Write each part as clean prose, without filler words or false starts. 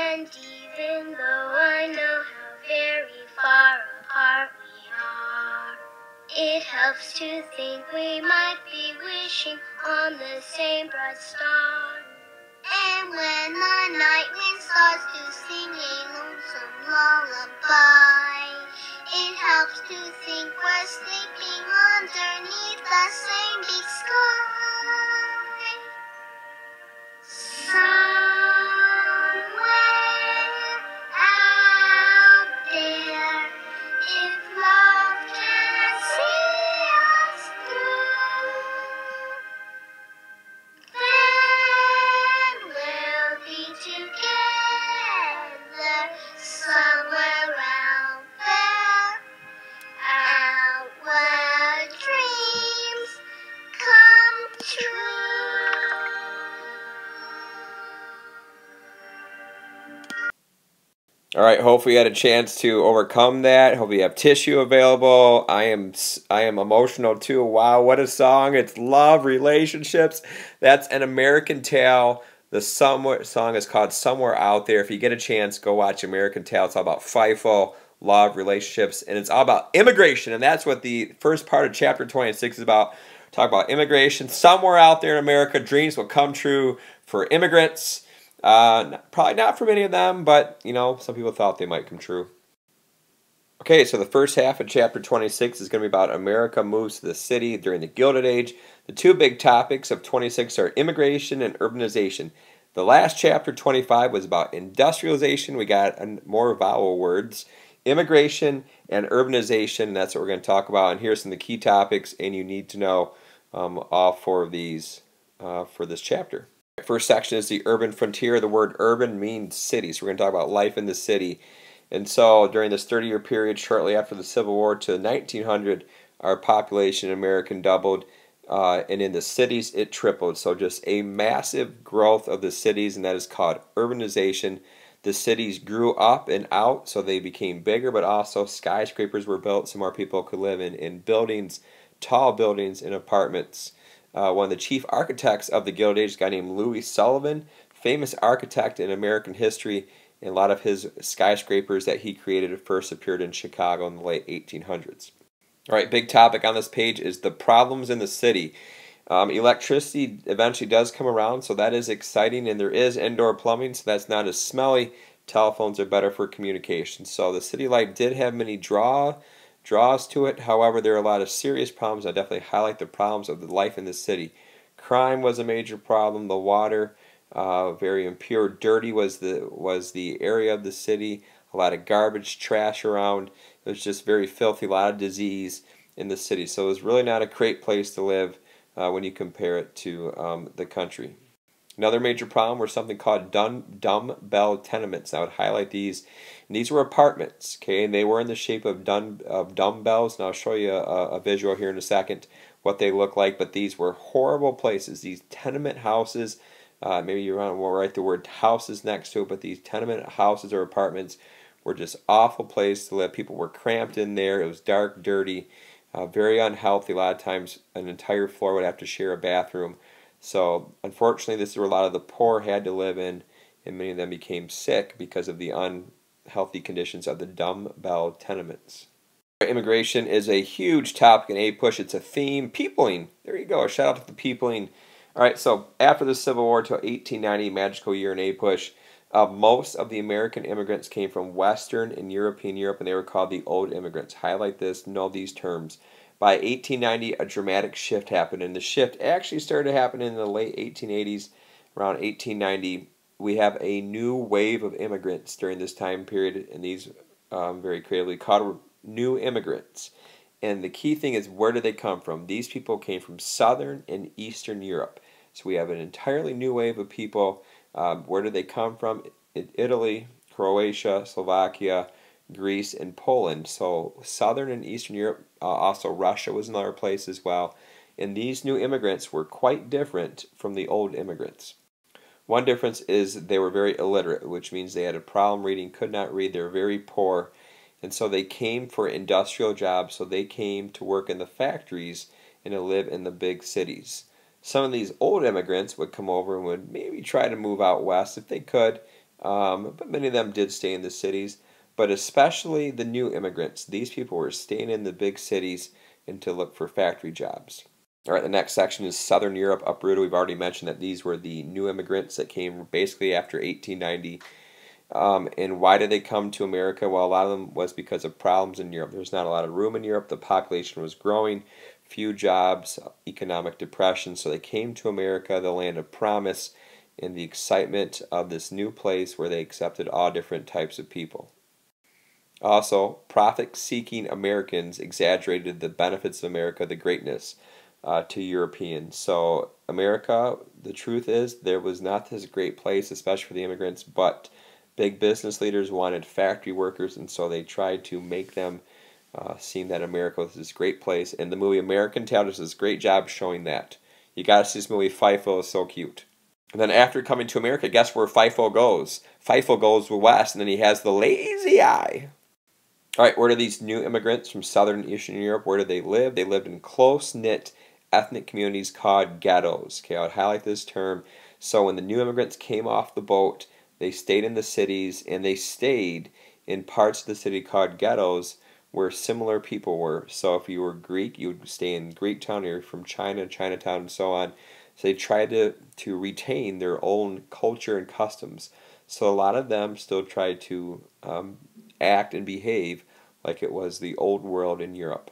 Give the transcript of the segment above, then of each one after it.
And even though I know how very far apart we are, it helps to think we might be wishing on the same bright star. And when the night wind starts to sing a lonesome lullaby, it helps to think we're sleeping underneath the same big sky. Somewhere out there, if love can see us through, then we'll be together somewhere out there, out where dreams come true. All right, hopefully you had a chance to overcome that. Hopefully you have tissue available. I am emotional too. Wow, what a song. It's love, relationships. That's An American Tale. The song is called Somewhere Out There. If you get a chance, go watch American Tale. It's all about FIFO, love, relationships, and it's all about immigration. And that's what the first part of chapter 26 is about. Talk about immigration. Somewhere out there in America, dreams will come true for immigrants. Probably not for many of them, but, you know, some people thought they might come true. Okay, so the first half of chapter 26 is going to be about America moves to the city during the Gilded Age. The two big topics of 26 are immigration and urbanization. The last chapter, 25, was about industrialization. We got more vowel words. Immigration and urbanization, that's what we're going to talk about. And here's some of the key topics, and you need to know all four of these for this chapter. First section is the urban frontier. The word urban means city, so we're going to talk about life in the city. And so during this 30-year period, shortly after the Civil War to 1900, our population in America doubled, and in the cities it tripled. So just a massive growth of the cities, and that is called urbanization. The cities grew up and out, so they became bigger, but also skyscrapers were built so more people could live in buildings, tall buildings, and apartments. One of the chief architects of the Gilded Age, a guy named Louis Sullivan, famous architect in American history, and a lot of his skyscrapers that he created first appeared in Chicago in the late 1800s. All right, big topic on this page is the problems in the city. Electricity eventually does come around, so that is exciting, and there is indoor plumbing, so that's not as smelly. Telephones are better for communication. So the city life did have many draws to it. However, there are a lot of serious problems. I definitely highlight the problems of the life in the city. Crime was a major problem. The water, very impure. Dirty was the area of the city. A lot of garbage, trash around. It was just very filthy. A lot of disease in the city. So it was really not a great place to live when you compare it to the country. Another major problem were something called dumbbell tenements. I would highlight these. And these were apartments, okay, and they were in the shape of dumbbells. And I'll show you a visual here in a second what they look like. But these were horrible places. These tenement houses, maybe you want to write the word houses next to it, but these tenement houses or apartments were just awful place to live. People were cramped in there. It was dark, dirty, very unhealthy. A lot of times an entire floor would have to share a bathroom. So unfortunately, this is where a lot of the poor had to live in, and many of them became sick because of the unhealthy conditions of the dumbbell tenements. Immigration is a huge topic in A-Push. It's a theme. Peopling. There you go. Shout out to the peopling. All right, so after the Civil War to 1890, magical year in A-Push, most of the American immigrants came from Western and European Europe, and they were called the Old Immigrants. Highlight this, know these terms. By 1890, a dramatic shift happened, and the shift actually started happening in the late 1880s. Around 1890, we have a new wave of immigrants during this time period, and these very creatively called new immigrants. And the key thing is, where did they come from? These people came from Southern and Eastern Europe. So we have an entirely new wave of people. Where did they come from? Italy, Croatia, Slovakia, Greece, and Poland. So Southern and Eastern Europe, also Russia was another place as well. And these new immigrants were quite different from the old immigrants. One difference is they were very illiterate, which means they had a problem reading, could not read, they were very poor. And so they came for industrial jobs, so they came to work in the factories and to live in the big cities. Some of these old immigrants would come over and would maybe try to move out west if they could, but many of them did stay in the cities. But especially the new immigrants. These people were staying in the big cities and to look for factory jobs. All right, the next section is Southern Europe uprooted. We've already mentioned that these were the new immigrants that came basically after 1890. And why did they come to America? Well, a lot of them was because of problems in Europe. There's not a lot of room in Europe. The population was growing, few jobs, economic depression. So they came to America, the land of promise, and the excitement of this new place where they accepted all different types of people. Also, profit-seeking Americans exaggerated the benefits of America, the greatness, to Europeans. So America, the truth is, there was not this great place, especially for the immigrants, but big business leaders wanted factory workers, and so they tried to make them seem that America was this great place. And the movie American Tail does this great job showing that. You gotta see this movie. Fifo is so cute. And then after coming to America, guess where Fifo goes? Fifo goes west, and then he has the lazy eye. All right, where do these new immigrants from Southern and Eastern Europe, where did they live? They lived in close-knit ethnic communities called ghettos. Okay, I would highlight this term. So when the new immigrants came off the boat, they stayed in the cities, and they stayed in parts of the city called ghettos where similar people were. So if you were Greek, you would stay in Greek town, or you're from China, Chinatown, and so on. So they tried to retain their own culture and customs. So a lot of them still tried to act and behave like it was the old world in Europe.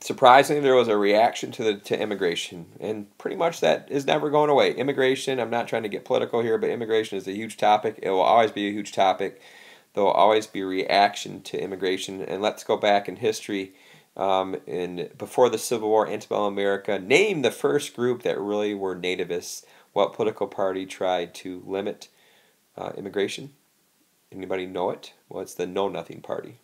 Surprisingly, there was a reaction to immigration, and pretty much that is never going away. Immigration, I'm not trying to get political here, but immigration is a huge topic. It will always be a huge topic. There will always be reaction to immigration. And let's go back in history. Before the Civil War, antebellum America, name the first group that really were nativists. What political party tried to limit immigration? Anybody know it? Well, it's the Know Nothing Party.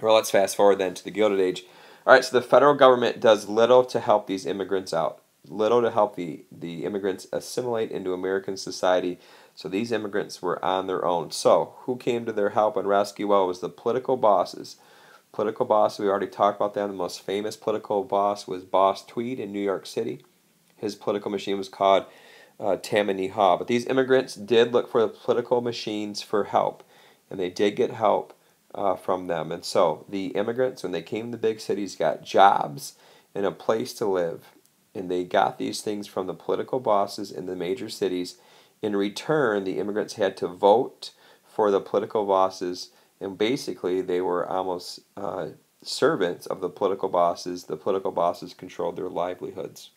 Well, let's fast forward then to the Gilded Age. All right, so the federal government does little to help these immigrants out, little to help the immigrants assimilate into American society. So these immigrants were on their own. So who came to their help and rescue? Well, it was the political bosses. Political boss, we already talked about them. The most famous political boss was Boss Tweed in New York City. His political machine was called Tammany Hall. But these immigrants did look for the political machines for help, and they did get help from them. And so the immigrants, when they came to big cities, got jobs and a place to live. And they got these things from the political bosses in the major cities. In return, the immigrants had to vote for the political bosses, and basically they were almost servants of the political bosses. The political bosses controlled their livelihoods.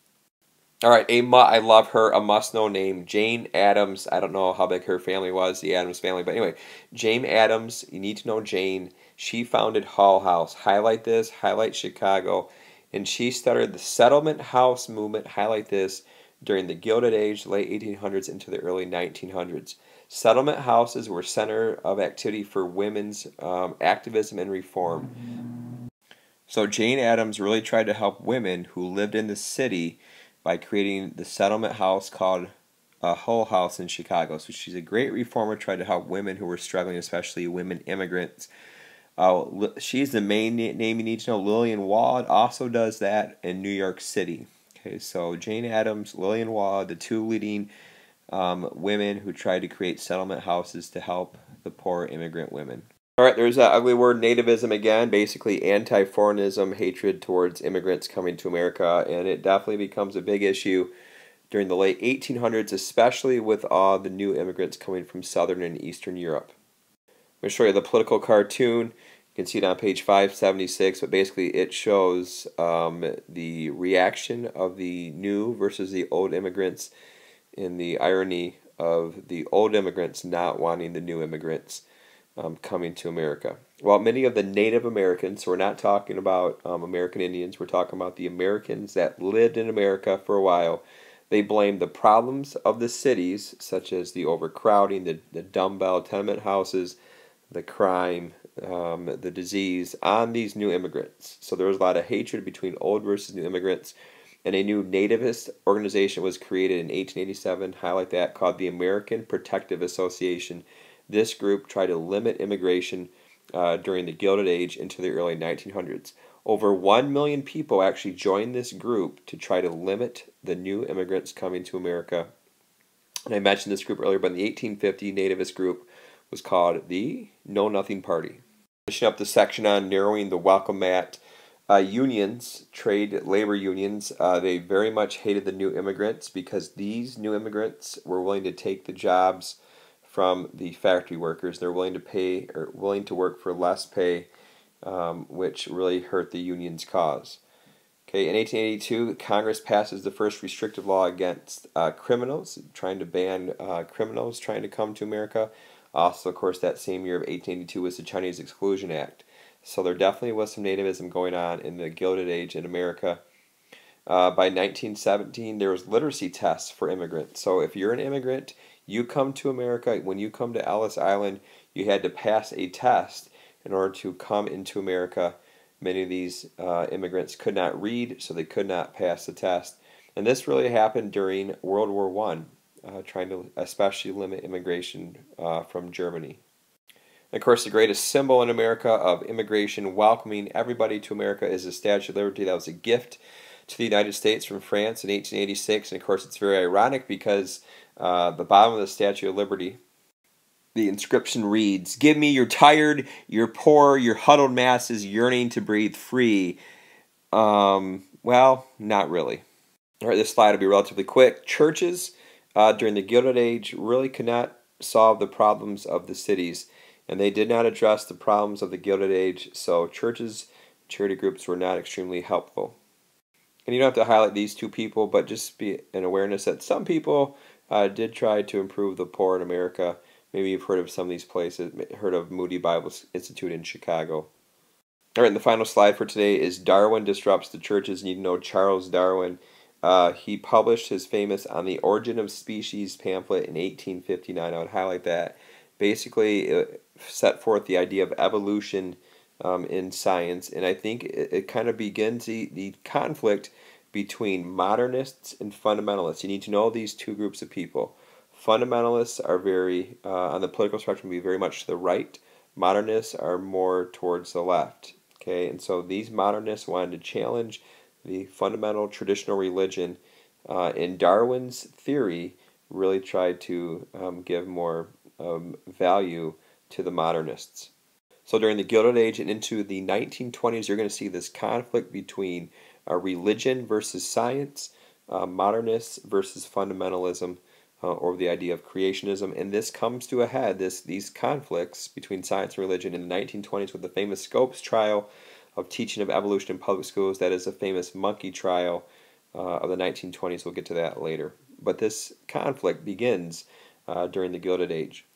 All right, I love her, a must-know name, Jane Addams. I don't know how big her family was, the Addams family, but anyway, Jane Addams, you need to know Jane. She founded Hull House. Highlight this, highlight Chicago. And she started the settlement house movement, highlight this, during the Gilded Age, late 1800s into the early 1900s. Settlement houses were center of activity for women's activism and reform. So Jane Addams really tried to help women who lived in the city by creating the settlement house called Hull House in Chicago. So she's a great reformer, tried to help women who were struggling, especially women immigrants. She's the main name you need to know. Lillian Wald also does that in New York City. Okay, so Jane Addams, Lillian Wald, the two leading women who tried to create settlement houses to help the poor immigrant women. All right, there's that ugly word, nativism again, basically anti-foreignism, hatred towards immigrants coming to America, and it definitely becomes a big issue during the late 1800s, especially with all the new immigrants coming from Southern and Eastern Europe. I'm going to show you the political cartoon. You can see it on page 576, but basically it shows the reaction of the new versus the old immigrants, and the irony of the old immigrants not wanting the new immigrants coming to America. Well, many of the Native Americans, so we're not talking about American Indians, we're talking about the Americans that lived in America for a while. They blamed the problems of the cities, such as the overcrowding, the dumbbell tenement houses, the crime, the disease, on these new immigrants. So there was a lot of hatred between old versus new immigrants. And a new Nativist organization was created in 1887, highlight that, called the American Protective Association. This group tried to limit immigration during the Gilded Age into the early 1900s. Over 1 million people actually joined this group to try to limit the new immigrants coming to America. And I mentioned this group earlier, but in the 1850 Nativist group was called the Know Nothing Party. Finishing up the section on narrowing the welcome mat, unions, trade labor unions, they very much hated the new immigrants because these new immigrants were willing to take the jobs from the factory workers. They're willing to pay or willing to work for less pay, which really hurt the union's cause. Okay, in 1882, Congress passes the first restrictive law against criminals, trying to ban criminals trying to come to America. Also, of course, that same year of 1882 was the Chinese Exclusion Act. So there definitely was some nativism going on in the Gilded Age in America. By 1917, there was literacy tests for immigrants. So if you're an immigrant, you come to America, when you come to Ellis Island, you had to pass a test in order to come into America. Many of these immigrants could not read, so they could not pass the test. And this really happened during World War I, trying to especially limit immigration from Germany. And of course, the greatest symbol in America of immigration, welcoming everybody to America, is the Statue of Liberty. That was a gift to the United States from France in 1886. And of course, it's very ironic because the bottom of the Statue of Liberty, the inscription reads, "Give me your tired, your poor, your huddled masses yearning to breathe free." Well, not really. All right, this slide will be relatively quick. Churches during the Gilded Age really could not solve the problems of the cities, and they did not address the problems of the Gilded Age, so churches, charity groups were not extremely helpful. And you don't have to highlight these two people, but just be an awareness that some people did try to improve the poor in America. Maybe you've heard of some of these places, heard of Moody Bible Institute in Chicago. All right, and the final slide for today is Darwin Disrupts the Churches. You need to know Charles Darwin. He published his famous On the Origin of Species pamphlet in 1859. I would highlight that. Basically, it set forth the idea of evolution in science, and I think it kind of begins the conflict between modernists and fundamentalists. You need to know these two groups of people. Fundamentalists are very, on the political spectrum, be very much to the right. Modernists are more towards the left. Okay, and so these modernists wanted to challenge the fundamental traditional religion, and Darwin's theory really tried to give more value to the modernists. So during the Gilded Age and into the 1920s, you're going to see this conflict between religion versus science, modernists versus fundamentalism, or the idea of creationism, and this comes to a head, these conflicts between science and religion in the 1920s with the famous Scopes trial of teaching of evolution in public schools. That is a famous monkey trial of the 1920s. We'll get to that later. But this conflict begins during the Gilded Age.